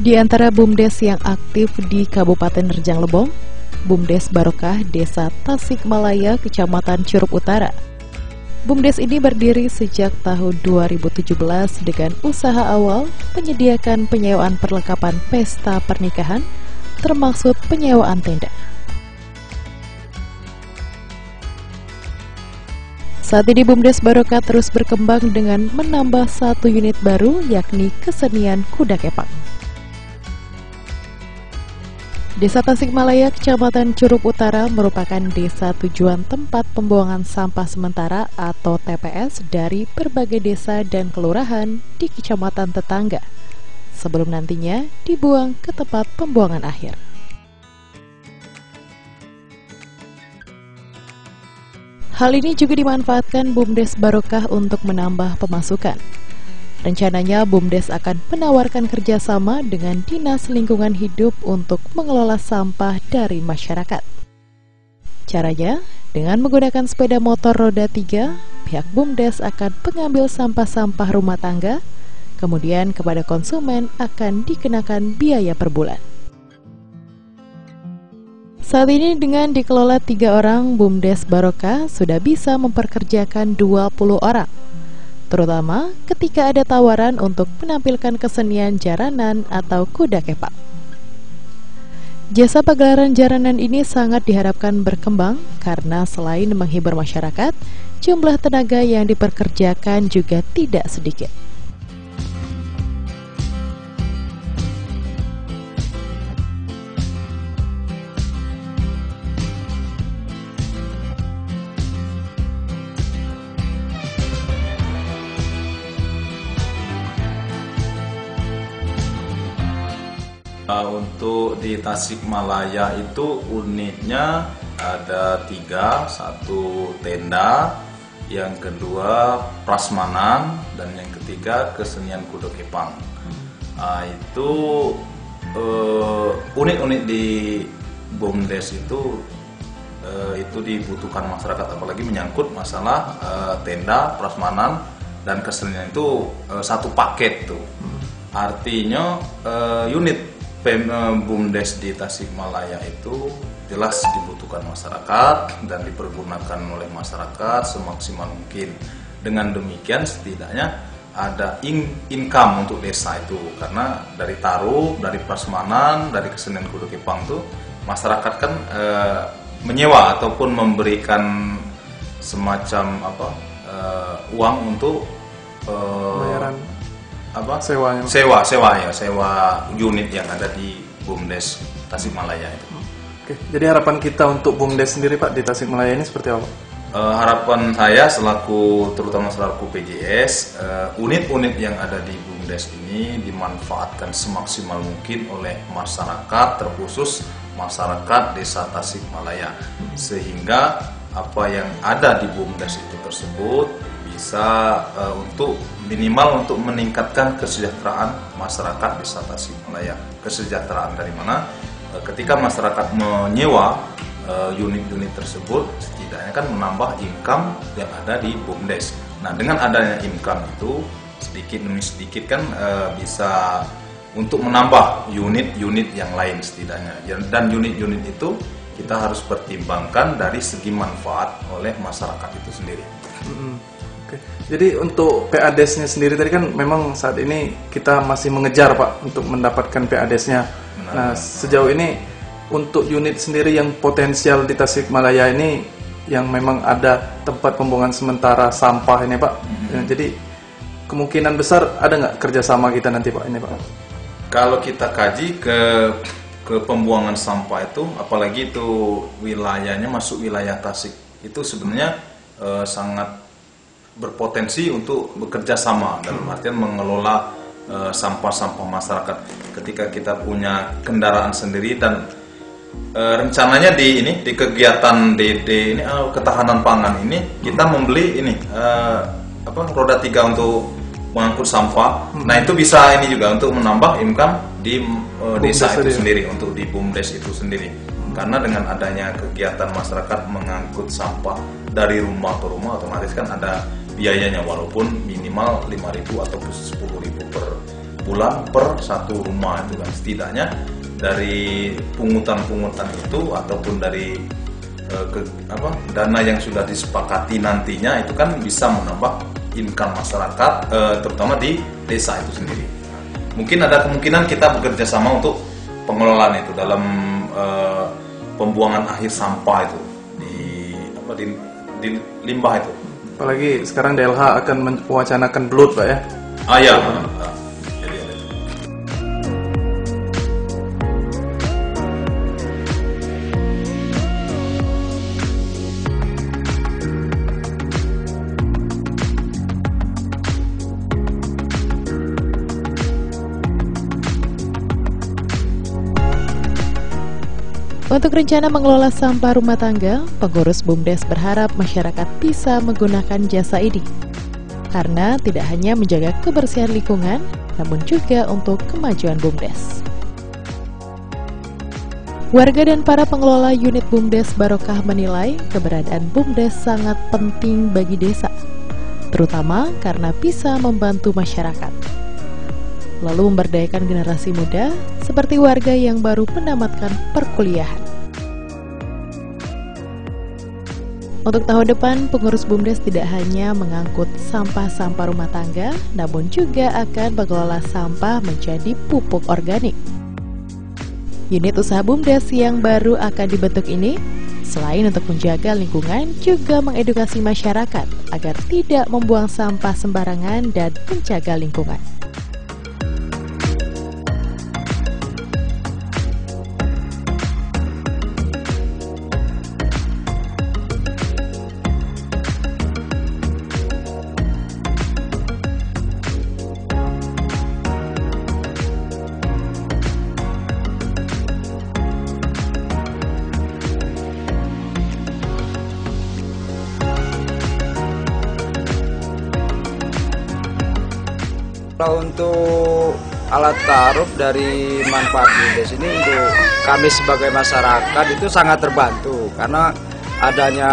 Di antara BUMDes yang aktif di Kabupaten Rejang Lebong, BUMDes Barokah Desa Tasikmalaya, Kecamatan Curup Utara. BUMDes ini berdiri sejak tahun 2017 dengan usaha awal menyediakan penyewaan perlengkapan pesta pernikahan, termasuk penyewaan tenda. Saat ini BUMDes Barokah terus berkembang dengan menambah satu unit baru, yakni kesenian kuda kepang. Desa Tasikmalaya, Kecamatan Curup Utara merupakan desa tujuan tempat pembuangan sampah sementara atau TPS dari berbagai desa dan kelurahan di kecamatan tetangga, sebelum nantinya dibuang ke tempat pembuangan akhir. Hal ini juga dimanfaatkan BUMDes Barokah untuk menambah pemasukan. Rencananya BUMDes akan menawarkan kerjasama dengan Dinas Lingkungan Hidup untuk mengelola sampah dari masyarakat. Caranya, dengan menggunakan sepeda motor roda 3, pihak BUMDes akan mengambil sampah-sampah rumah tangga, kemudian kepada konsumen akan dikenakan biaya per bulan. Saat ini dengan dikelola 3 orang, BUMDes Barokah sudah bisa memperkerjakan 20 orang. Terutama ketika ada tawaran untuk menampilkan kesenian jaranan atau kuda kepang. Jasa pagelaran jaranan ini sangat diharapkan berkembang karena selain menghibur masyarakat, jumlah tenaga yang diperkerjakan juga tidak sedikit. Untuk di Tasikmalaya itu unitnya ada 3, satu tenda, yang kedua prasmanan, dan yang ketiga kesenian kuda kepang. Itu unit-unit di BUMDes itu dibutuhkan masyarakat, apalagi menyangkut masalah tenda, prasmanan, dan kesenian itu satu paket tuh. Artinya unit BUMDes di Tasikmalaya itu jelas dibutuhkan masyarakat dan dipergunakan oleh masyarakat semaksimal mungkin. Dengan demikian setidaknya ada income untuk desa itu, karena dari taruh, dari prasmanan, dari kesenian kuda kepang itu masyarakat kan menyewa ataupun memberikan semacam uang untuk bayaran sewa unit yang ada di BUMDes Tasikmalaya itu. Oke, jadi harapan kita untuk BUMDes sendiri Pak di Tasikmalaya ini seperti apa? Harapan saya terutama selaku PJS, unit-unit yang ada di BUMDes ini dimanfaatkan semaksimal mungkin oleh masyarakat, terkhusus masyarakat Desa Tasikmalaya, sehingga apa yang ada di BUMDes itu tersebut bisa untuk minimal untuk meningkatkan kesejahteraan masyarakat Desa Tasikmalaya. Kesejahteraan dari mana? Ketika masyarakat menyewa unit-unit tersebut, setidaknya kan menambah income yang ada di BUMDes. Nah, dengan adanya income itu sedikit demi sedikit kan bisa untuk menambah unit-unit yang lain setidaknya. Dan unit-unit itu kita harus pertimbangkan dari segi manfaat oleh masyarakat itu sendiri. Jadi untuk PADes-nya sendiri tadi kan memang saat ini kita masih mengejar Pak untuk mendapatkan PADes-nya. Nah, sejauh ini untuk unit sendiri yang potensial di Tasikmalaya ini yang memang ada tempat pembuangan sementara sampah ini Pak. Jadi kemungkinan besar ada nggak kerjasama kita nanti Pak ini Pak? Kalau kita kaji ke pembuangan sampah itu, apalagi itu wilayahnya masuk wilayah Tasik, itu sebenarnya sangat berpotensi untuk bekerja sama dalam artian mengelola sampah-sampah masyarakat. Ketika kita punya kendaraan sendiri dan rencananya di kegiatan DD ini ketahanan pangan ini kita membeli roda 3 untuk mengangkut sampah. Nah, itu bisa ini juga untuk menambah income di desa itu sendiri, untuk di BUMDes itu sendiri. Karena dengan adanya kegiatan masyarakat mengangkut sampah dari rumah ke rumah, otomatis kan ada biayanya, walaupun minimal 5.000 atau 10.000 per bulan per satu rumah itu kan. Setidaknya dari pungutan-pungutan itu ataupun dari dana yang sudah disepakati nantinya itu kan bisa menambah income masyarakat, terutama di desa itu sendiri. Mungkin ada kemungkinan kita bekerja sama untuk pengelolaan itu dalam pembuangan akhir sampah itu di limbah itu. Apalagi sekarang DLH akan mewacanakan belut, Pak ya. Ya. Untuk rencana mengelola sampah rumah tangga, pengurus BUMDes berharap masyarakat bisa menggunakan jasa ini. Karena tidak hanya menjaga kebersihan lingkungan, namun juga untuk kemajuan BUMDes. Warga dan para pengelola unit BUMDes Barokah menilai keberadaan BUMDes sangat penting bagi desa, terutama karena bisa membantu masyarakat. Lalu memberdayakan generasi muda seperti warga yang baru menamatkan perkuliahan. Untuk tahun depan, pengurus BUMDes tidak hanya mengangkut sampah-sampah rumah tangga, namun juga akan mengelola sampah menjadi pupuk organik. Unit usaha BUMDes yang baru akan dibentuk ini, selain untuk menjaga lingkungan, juga mengedukasi masyarakat agar tidak membuang sampah sembarangan dan menjaga lingkungan. Kalau untuk alat taruh dari manfaat BUMDes ini untuk kami sebagai masyarakat itu sangat terbantu karena adanya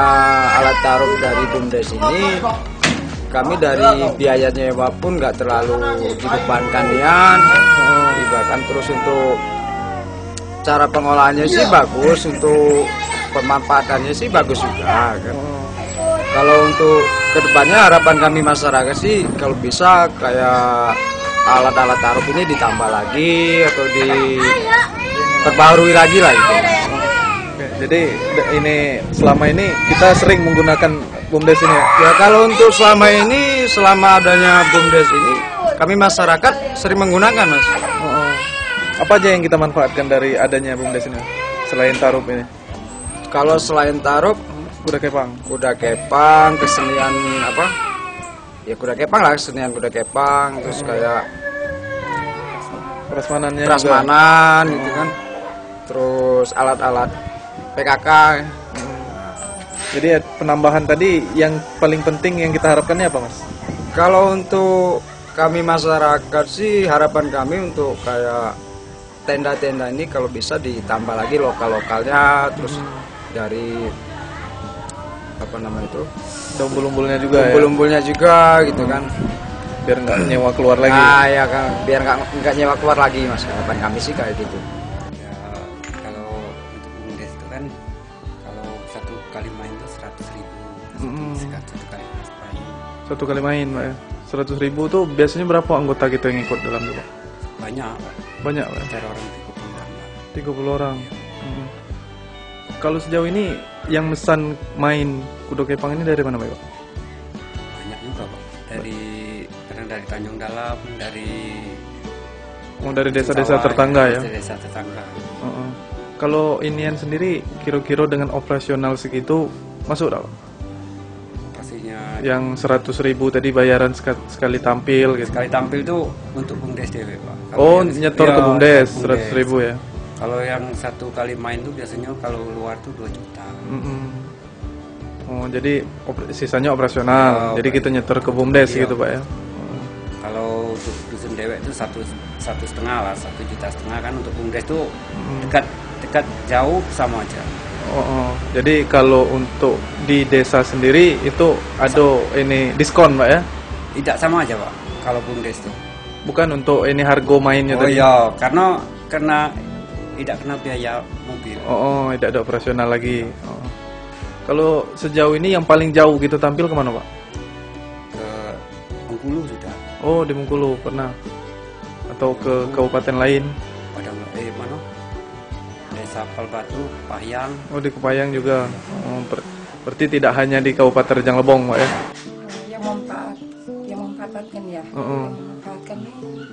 alat taruh dari BUMDes ini kami dari biaya nyewa pun nggak terlalu dibebankan bahkan terus untuk cara pengolahannya sih bagus, untuk pemanfaatannya sih bagus juga kan. Kalau untuk kedepannya harapan kami masyarakat sih kalau bisa kayak alat-alat taruh ini ditambah lagi atau diperbaharui lagi lah itu. Oke, jadi ini selama ini kita sering menggunakan BUMDes ini ya? Ya kalau untuk selama adanya BUMDes ini kami masyarakat sering menggunakan, Mas. Apa aja yang kita manfaatkan dari adanya BUMDes ini selain taruh ini? Kalau selain taruh Kuda kepang, kesenian apa? Ya kuda kepang lah, kesenian kuda kepang, terus kayak prasmanan gitu kan. Terus alat-alat PKK. Jadi penambahan tadi yang paling penting yang kita harapkannya apa, Mas? Kalau untuk kami masyarakat sih harapan kami untuk kayak tenda-tenda ini kalau bisa ditambah lagi lokal-lokalnya, terus dari apa nama itu umbul-umbulnya juga gitu kan, biar nggak nyewa keluar lagi. Ya kan, biar nggak nyewa keluar lagi, Mas. Harapan kami sih kayak gitu. Ya kalau untuk BUMDes itu kan kalau satu kali main itu 100.000 satu kali main, Pak ya. 100.000 tuh biasanya berapa anggota kita yang ikut dalam itu, Pak? banyak, Pak. Banyak, Pak. Cara orang 30 orang. Kalau sejauh ini yang mesan main kuda kepang ini dari mana, Pak? banyak juga, Pak. Kadang dari Tanjung Dalam, dari desa-desa tetangga ya. Desa tetangga. Kalau inian sendiri kira-kira dengan operasional segitu masuk tak, Pak? Pastinya Yang 100.000 tadi bayaran sekali tampil gitu. sekali tampil tuh untuk BUMDes dewe, Pak. Nyetor ke BUMDes 100.000 ya. Kalau yang satu kali main tuh biasanya kalau luar tuh 2 juta. Jadi sisanya operasional. Jadi kita nyetor ke BUMDes gitu, Pak ya. Kalau untuk dusun dewek itu 1,5 lah, 1,5 juta kan. Untuk BUMDes tuh dekat jauh sama aja. Jadi kalau untuk di desa sendiri itu ada ini diskon, Pak ya? Tidak sama aja, Pak. Kalau BUMDes tuh Bukan untuk ini harga mainnya Oh tadi. iya, karena tidak kena biaya mobil. Oh, tidak ada operasional lagi. Oh. Kalau sejauh ini yang paling jauh gitu tampil kemana Pak? Ke Bengkulu sudah. Oh, di Bengkulu pernah. Atau ke kabupaten lain? Pada mana? Desa Palbatu, Payang. Oh, di Kepayang juga. Oh, berarti tidak hanya di Kabupaten Rejang Lebong, Pak ya? Yang memanfaatkan ya. Yang memanfaatkan ini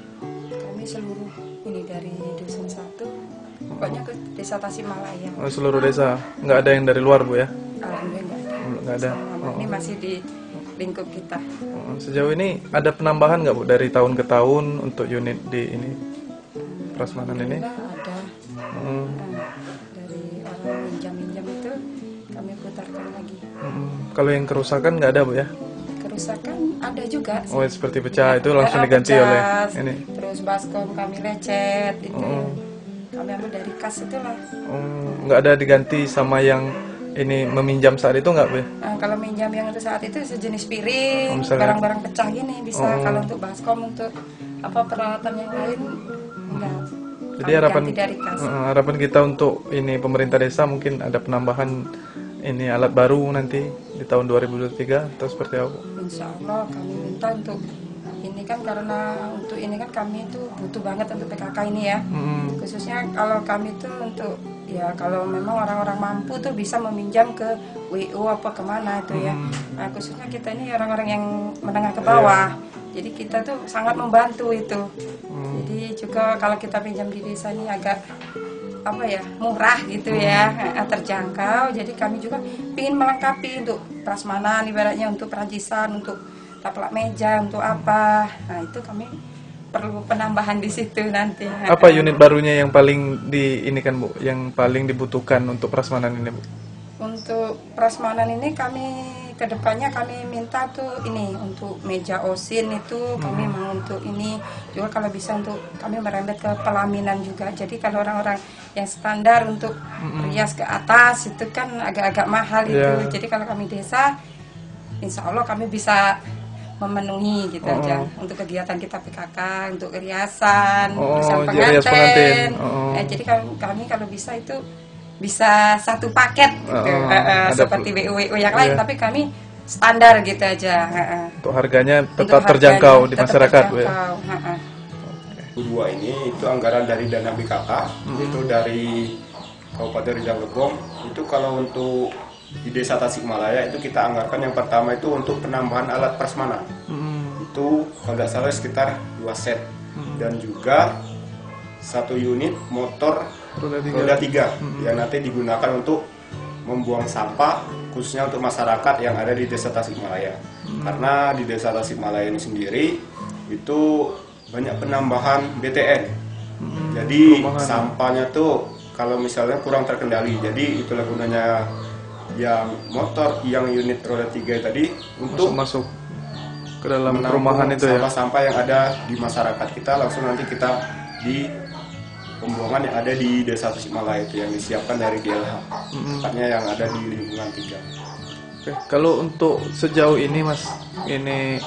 kami seluruh ini dari dusun 1, pokoknya ke desa Tasikmalaya. Oh, seluruh desa. Nggak ada yang dari luar, Bu ya? Alhamdulillah nggak ada. Nggak ada. Ini masih di lingkup kita. Sejauh ini ada penambahan nggak Bu dari tahun ke tahun untuk unit di ini prasmanan ini? Ada. Dari orang minjam itu kami putarkan lagi. Kalau yang kerusakan nggak ada Bu ya? Kerusakan ada juga. Oh, seperti pecah itu langsung diganti oleh ini. Terus baskom kami lecet itu. Kami ambil dari kas itulah. Nggak ada diganti sama yang ini meminjam saat itu nggak Bu? Nah, kalau minjam yang itu saat itu sejenis piring, misalnya, barang-barang pecah gini bisa. Kalau untuk baskom, untuk apa peralatan yang lain enggak. Jadi harapan kita untuk ini pemerintah desa mungkin ada penambahan ini alat baru nanti di tahun 2023 atau seperti apa? Insya Allah kami minta untuk ini kan, karena untuk ini kan kami itu butuh banget untuk PKK ini ya. Khususnya kalau kami itu untuk ya kalau memang orang-orang mampu tuh bisa meminjam ke WU apa kemana itu ya. Nah, khususnya kita ini orang-orang yang menengah ke bawah. Jadi kita tuh sangat membantu itu. Jadi juga kalau kita pinjam di desa ini agak apa ya, murah gitu ya, terjangkau. Jadi kami juga ingin melengkapi untuk prasmanan, ibaratnya untuk perajisan, untuk taplak meja, untuk apa. Nah itu kami perlu penambahan di situ nanti. Apa unit barunya yang paling ini kan Bu, yang paling dibutuhkan untuk prasmanan ini Bu? Untuk prasmanan ini kami kedepannya kami minta tuh ini untuk meja osin itu kami mau untuk ini juga, kalau bisa untuk kami merembet ke pelaminan juga. Jadi kalau orang-orang yang standar untuk rias ke atas itu kan agak-agak mahal itu. Jadi kalau kami desa, insya Allah kami bisa memenuhi gitu aja untuk kegiatan kita PKK, untuk riasan, urusan pengantin. Jadi kami kalau bisa itu bisa satu paket gitu. Seperti WU yang lain, tapi kami standar gitu aja. Untuk harganya tetap terjangkau di masyarakat. Kedua ini itu anggaran dari dana BKK, itu dari Kabupaten Rejang Lebong. Itu kalau untuk di Desa Tasikmalaya itu kita anggarkan yang pertama itu untuk penambahan alat prasmanan. Itu kalau tidak salah sekitar 2 set dan juga 1 unit motor roda 3 yang nanti digunakan untuk membuang sampah khususnya untuk masyarakat yang ada di Desa Tasikmalaya. Karena di Desa Tasikmalaya ini sendiri itu banyak penambahan BTN. Jadi sampahnya tuh kalau misalnya kurang terkendali. Jadi itulah gunanya yang motor, yang unit roda 3 tadi untuk masuk ke dalam perumahan itu ya. Sampah-sampah yang ada di masyarakat kita langsung nanti kita di pembuangan yang ada di Desa Tasikmalaya itu yang disiapkan dari DLH, tepatnya yang ada di lingkungan 3. Kalau untuk sejauh ini Mas, ini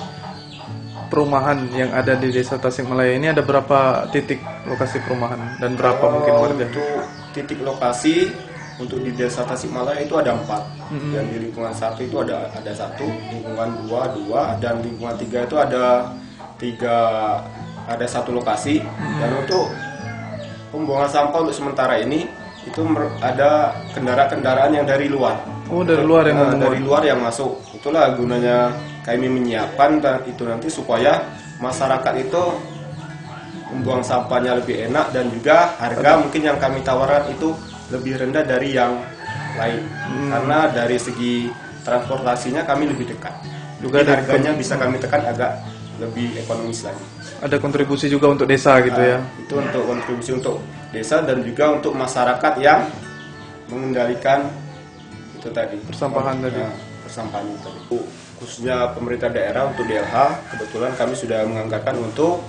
perumahan yang ada di Desa Tasikmalaya ini ada berapa titik lokasi perumahan dan berapa mungkin warga? Untuk titik lokasi untuk di Desa Tasikmalaya itu ada 4. Dan di lingkungan 1 itu ada 1, lingkungan 2, dan lingkungan 3 itu ada 1 lokasi. Dan untuk pembuangan sampah untuk sementara ini itu ada kendaraan-kendaraan yang dari luar. Oh, dari luar yang dari luar yang masuk. Itulah gunanya kami menyiapkan itu nanti supaya masyarakat itu membuang sampahnya lebih enak dan juga harga mungkin yang kami tawarkan itu lebih rendah dari yang lain. Karena dari segi transportasinya kami lebih dekat. Juga harganya bisa kami tekan agak lebih ekonomis lagi. Ada kontribusi juga untuk desa gitu ya. Itu untuk kontribusi untuk desa dan juga untuk masyarakat yang mengendalikan itu tadi persampahan tadi. Persampahan itu tadi. Khususnya pemerintah daerah untuk DLH kebetulan kami sudah menganggarkan untuk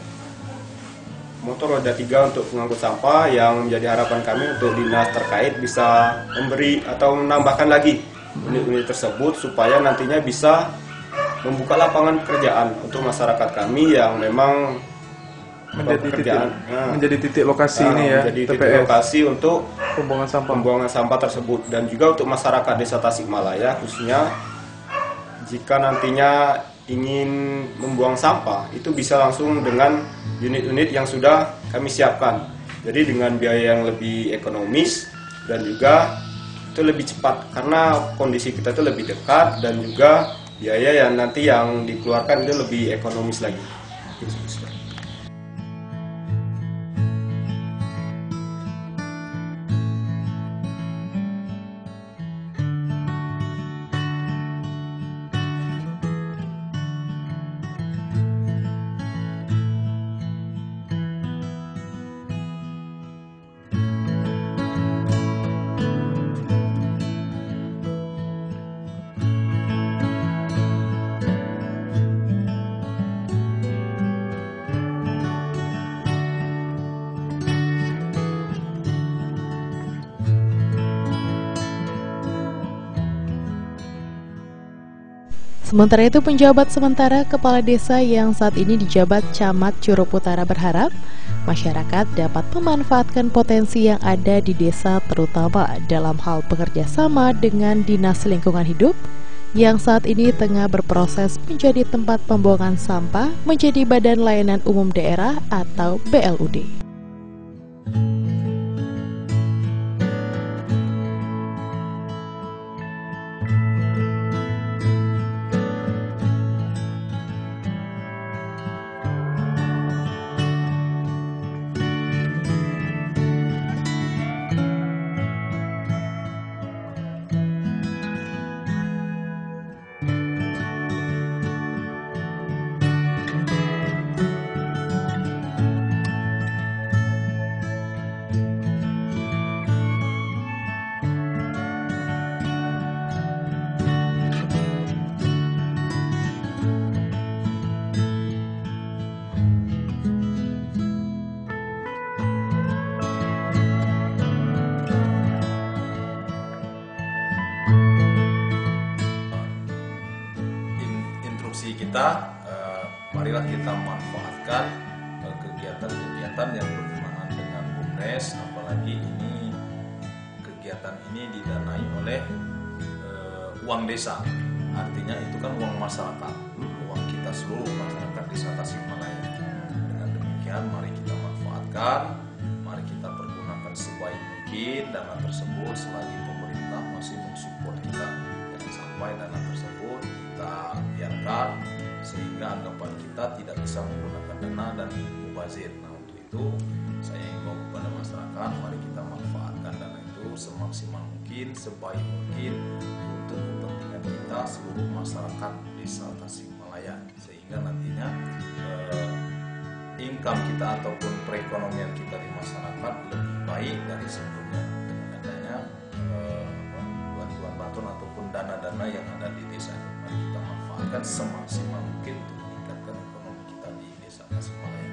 motor roda 3 untuk pengangkut sampah yang menjadi harapan kami untuk dinas terkait bisa memberi atau menambahkan lagi unit-unit tersebut supaya nantinya bisa membuka lapangan pekerjaan untuk masyarakat kami yang memang menjadi titik lokasi ini ya, menjadi TPS. titik lokasi untuk pembuangan sampah tersebut, dan juga untuk masyarakat Desa Tasikmalaya khususnya jika nantinya ingin membuang sampah itu bisa langsung dengan unit-unit yang sudah kami siapkan. Jadi dengan biaya yang lebih ekonomis dan juga itu lebih cepat karena kondisi kita itu lebih dekat, dan juga biaya yang nanti yang dikeluarkan itu lebih ekonomis lagi. Sementara itu, penjabat sementara kepala desa yang saat ini dijabat Camat Curup Utara berharap masyarakat dapat memanfaatkan potensi yang ada di desa, terutama dalam hal bekerja sama dengan Dinas Lingkungan Hidup yang saat ini tengah berproses menjadi tempat pembuangan sampah menjadi Badan Layanan Umum Daerah atau BLUD. Kita marilah kita manfaatkan kegiatan-kegiatan yang berhubungan dengan BUMDes, apalagi ini kegiatan ini didanai oleh uang desa, artinya itu kan uang masyarakat, uang kita seluruh masyarakat Desa Tasikmalaya. Dengan demikian mari kita manfaatkan, mari kita pergunakan sebaik mungkin dana tersebut selagi pemerintah masih mensupport kita. Jangan sampai dana tersebut kita biarkan sehingga anggapan kita tidak bisa menggunakan dana dan mubazir. Nah, untuk itu saya himbau kepada masyarakat, mari kita manfaatkan dana itu semaksimal mungkin, sebaik mungkin untuk kepentingan kita seluruh masyarakat Desa Tasikmalaya, sehingga nantinya income kita ataupun perekonomian kita di masyarakat lebih baik dari sebelumnya dengan adanya bantuan ataupun dana-dana yang ada di desa. Mari kita manfaatkan semaksimal mungkin untuk meningkatkan ekonomi kita di Desa Tasikmalaya.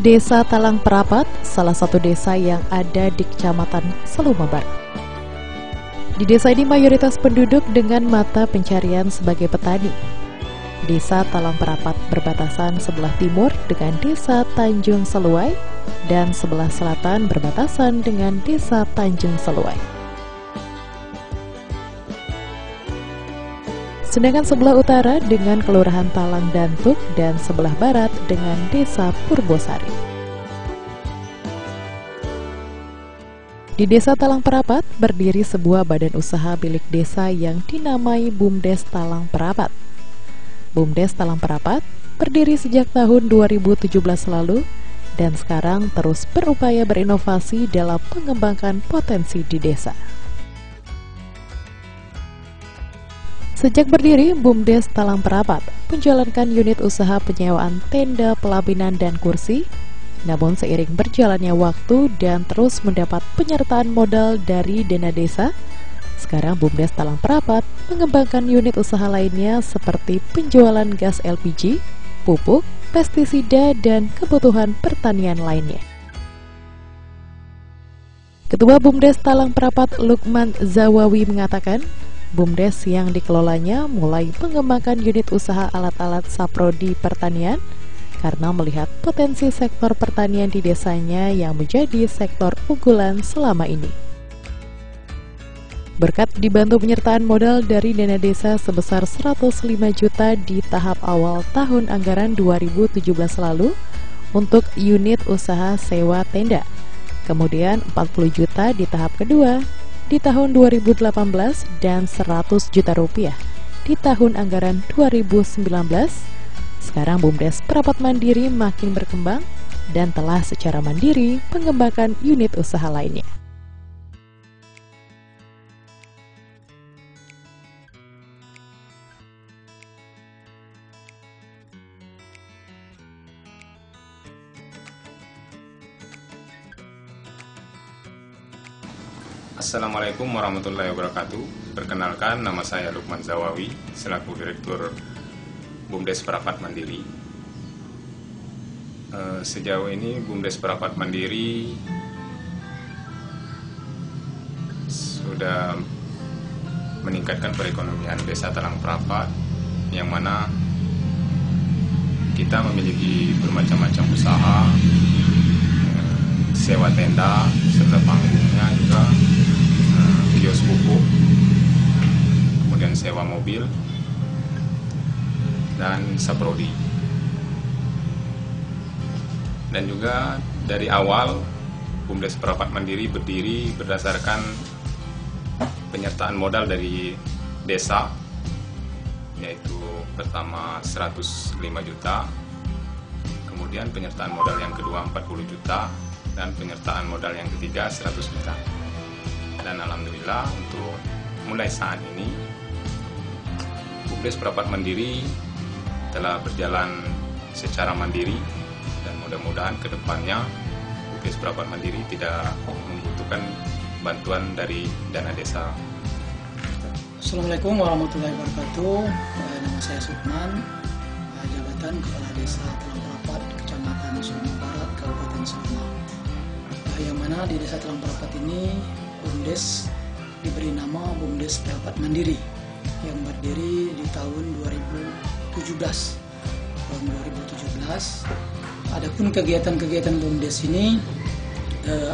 Desa Talang Perapat, salah satu desa yang ada di Kecamatan Seluma Barat. Di desa ini mayoritas penduduk dengan mata pencarian sebagai petani. Desa Talang Perapat berbatasan sebelah timur dengan Desa Tanjung Seluai dan sebelah selatan berbatasan dengan Desa Tanjung Seluai. Sedangkan sebelah utara dengan Kelurahan Talang Dantuk dan sebelah barat dengan Desa Purbosari. Di Desa Talang Perapat berdiri sebuah badan usaha milik desa yang dinamai BUMDes Talang Perapat. BUMDes Talang Perapat berdiri sejak tahun 2017 lalu dan sekarang terus berupaya berinovasi dalam mengembangkan potensi di desa. Sejak berdiri, BUMDes Talang Perapat menjalankan unit usaha penyewaan tenda, pelaminan, dan kursi. Namun seiring berjalannya waktu dan terus mendapat penyertaan modal dari dana desa, sekarang BUMDes Talang Perapat mengembangkan unit usaha lainnya seperti penjualan gas LPG, pupuk, pestisida, dan kebutuhan pertanian lainnya. Ketua BUMDes Talang Perapat Lukman Zawawi mengatakan, BUMDes yang dikelolanya mulai mengembangkan unit usaha alat-alat saprodi pertanian karena melihat potensi sektor pertanian di desanya yang menjadi sektor unggulan selama ini. Berkat dibantu penyertaan modal dari dana desa sebesar 105 juta di tahap awal tahun anggaran 2017 lalu untuk unit usaha sewa tenda, kemudian 40 juta di tahap kedua di tahun 2018 dan 100 juta rupiah di tahun anggaran 2019, sekarang BUMDes Perapat Mandiri makin berkembang dan telah secara mandiri mengembangkan unit usaha lainnya. Assalamualaikum warahmatullahi wabarakatuh. Perkenalkan, nama saya Lukman Zawawi selaku Direktur BUMDes Perapat Mandiri. Sejauh ini BUMDes Perapat Mandiri sudah meningkatkan perekonomian Desa Talang Perapat, yang mana kita memiliki bermacam-macam usaha, sewa tenda serta panggungnya juga, kios pupuk, kemudian sewa mobil, dan saprodi. Dan juga dari awal BUMDes Perapat Mandiri berdiri berdasarkan penyertaan modal dari desa, yaitu pertama 105 juta, kemudian penyertaan modal yang kedua 40 juta, dan penyertaan modal yang ketiga 100 juta. Dan alhamdulillah untuk mulai saat ini BUMDes Perapat Mandiri telah berjalan secara mandiri, dan mudah-mudahan ke depannya BUMDes Perapat Mandiri tidak membutuhkan bantuan dari dana desa. Assalamualaikum warahmatullahi wabarakatuh. Nama saya Sukman, jabatan Kepala Desa Talang Perapat, Kecamatan Seluma Barat, Kabupaten Seluma. Yang mana di Desa Talang Perapat ini BUMDes diberi nama BUMDes Perapat Mandiri yang berdiri di tahun 2017. Adapun kegiatan-kegiatan BUMDes ini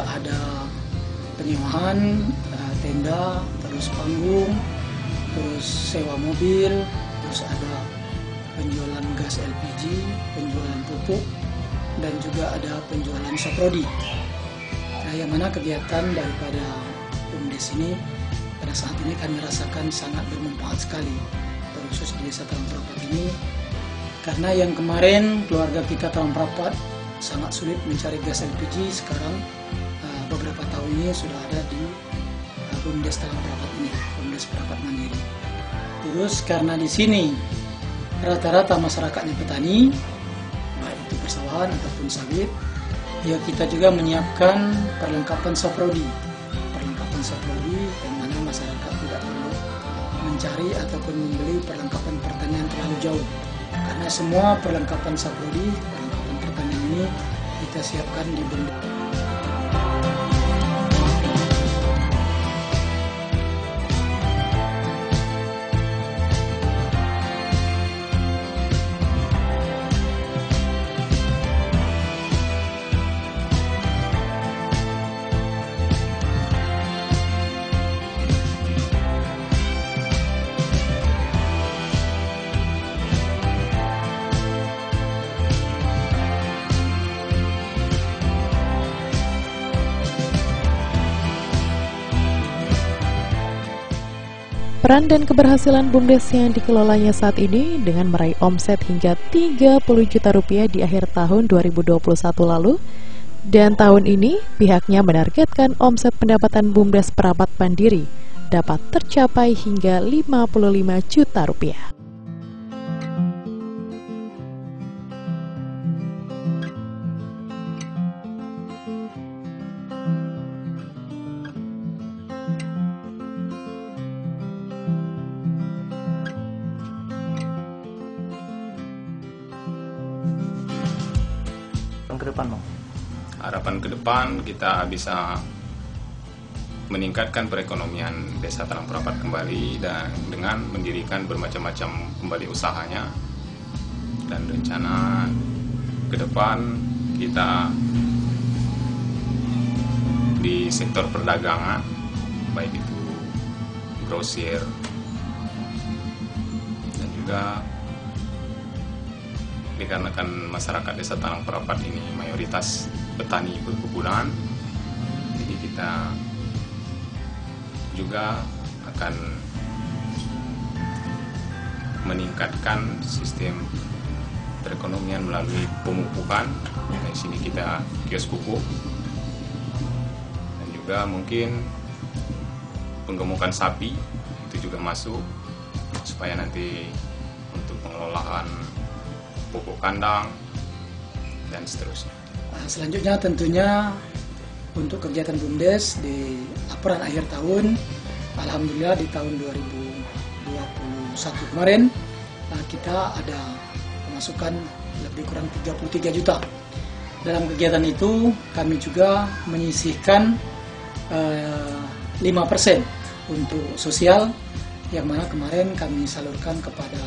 ada penyewaan tenda, terus panggung, terus sewa mobil, terus ada penjualan gas LPG, penjualan pupuk, dan juga ada penjualan saprodi. Nah, yang mana kegiatan daripada BUMDes ini pada saat ini kami rasakan sangat bermanfaat sekali, terkhusus di Desa Talang Perapat ini, karena yang kemarin keluarga kita Talang Perapat sangat sulit mencari gas LPG. Sekarang beberapa tahun ini sudah ada di BUMDes Talang Perapat ini, BUMDes Perapat Mandiri. Terus karena di sini rata-rata masyarakatnya petani, baik itu persawahan ataupun sawit, ya kita juga menyiapkan perlengkapan saprodi. Perlengkapan saprodi yang mana masyarakat tidak perlu mencari ataupun membeli perlengkapan pertanian terlalu jauh, karena semua perlengkapan saprodi, perlengkapan pertanian ini kita siapkan di BUMDes. Peran dan keberhasilan BUMDes yang dikelolanya saat ini dengan meraih omset hingga 30 juta rupiah di akhir tahun 2021 lalu, dan tahun ini pihaknya menargetkan omset pendapatan BUMDes perapat mandiri dapat tercapai hingga 55 juta rupiah. Ke depan, Bang? Harapan ke depan kita bisa meningkatkan perekonomian Desa Talang Prapat kembali dan dengan mendirikan bermacam-macam kembali usahanya, dan rencana ke depan kita di sektor perdagangan, baik itu grosir dan juga dikarenakan masyarakat Desa Talang Prapat ini mayoritas petani perkebunan, jadi kita juga akan meningkatkan sistem perekonomian melalui pemupukan. Di sini kita kios pupuk dan juga mungkin penggemukan sapi itu juga masuk supaya nanti untuk pengelolaan pupuk kandang dan seterusnya. Selanjutnya tentunya untuk kegiatan BUMDes di laporan akhir tahun, alhamdulillah di tahun 2021 kemarin kita ada pemasukan lebih kurang 33 juta. Dalam kegiatan itu kami juga menyisihkan 5% untuk sosial, yang mana kemarin kami salurkan kepada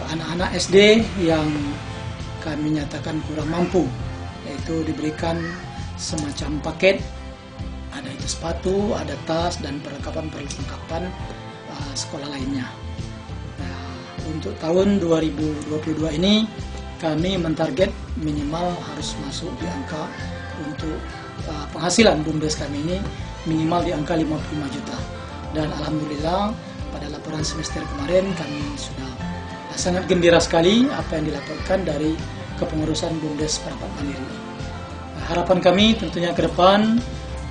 anak-anak SD yang kami nyatakan kurang mampu, yaitu diberikan semacam paket, ada itu sepatu, ada tas, dan perlengkapan sekolah lainnya. Nah, untuk tahun 2022 ini kami mentarget minimal harus masuk di angka untuk penghasilan BUMDes kami ini minimal di angka 55 juta. Dan alhamdulillah pada laporan semester kemarin kami sudah sangat gembira sekali apa yang dilaporkan dari kepengurusan BUMDes Perapat Mandiri. Nah, harapan kami tentunya ke depan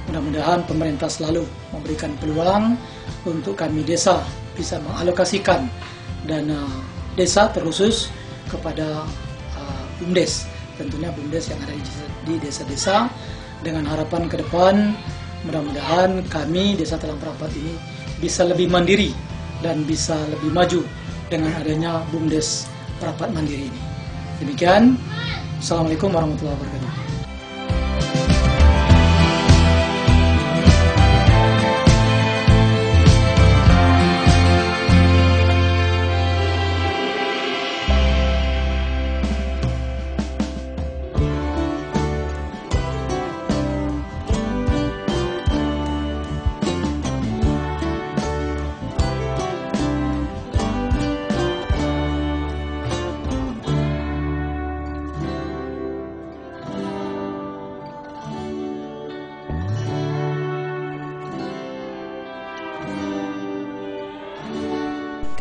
mudah-mudahan pemerintah selalu memberikan peluang untuk kami desa bisa mengalokasikan dana desa terkhusus kepada BUMDes, tentunya BUMDes yang ada di desa-desa, dengan harapan ke depan mudah-mudahan kami Desa Talang Prapat ini bisa lebih mandiri dan bisa lebih maju dengan adanya BUMDes Perapat Mandiri ini. Demikian, Assalamualaikum warahmatullahi wabarakatuh.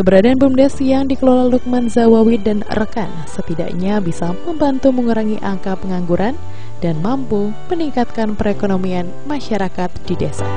Keberadaan BUMDes yang dikelola Lukman Zawawi dan rekan setidaknya bisa membantu mengurangi angka pengangguran dan mampu meningkatkan perekonomian masyarakat di desa.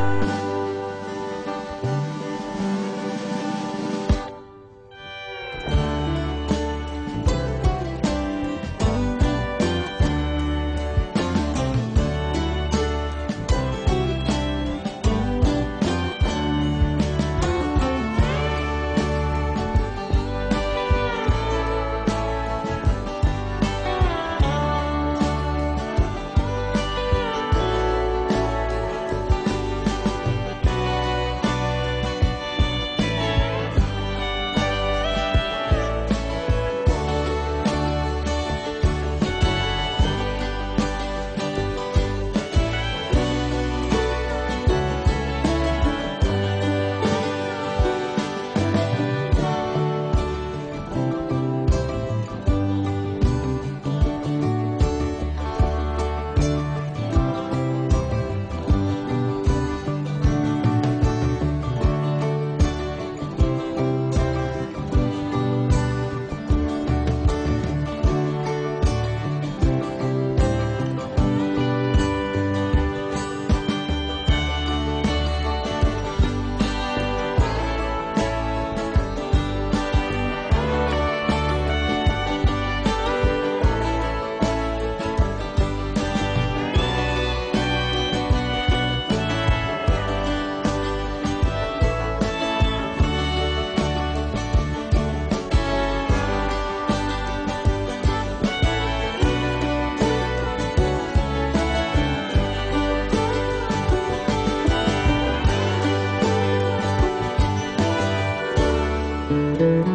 Musik.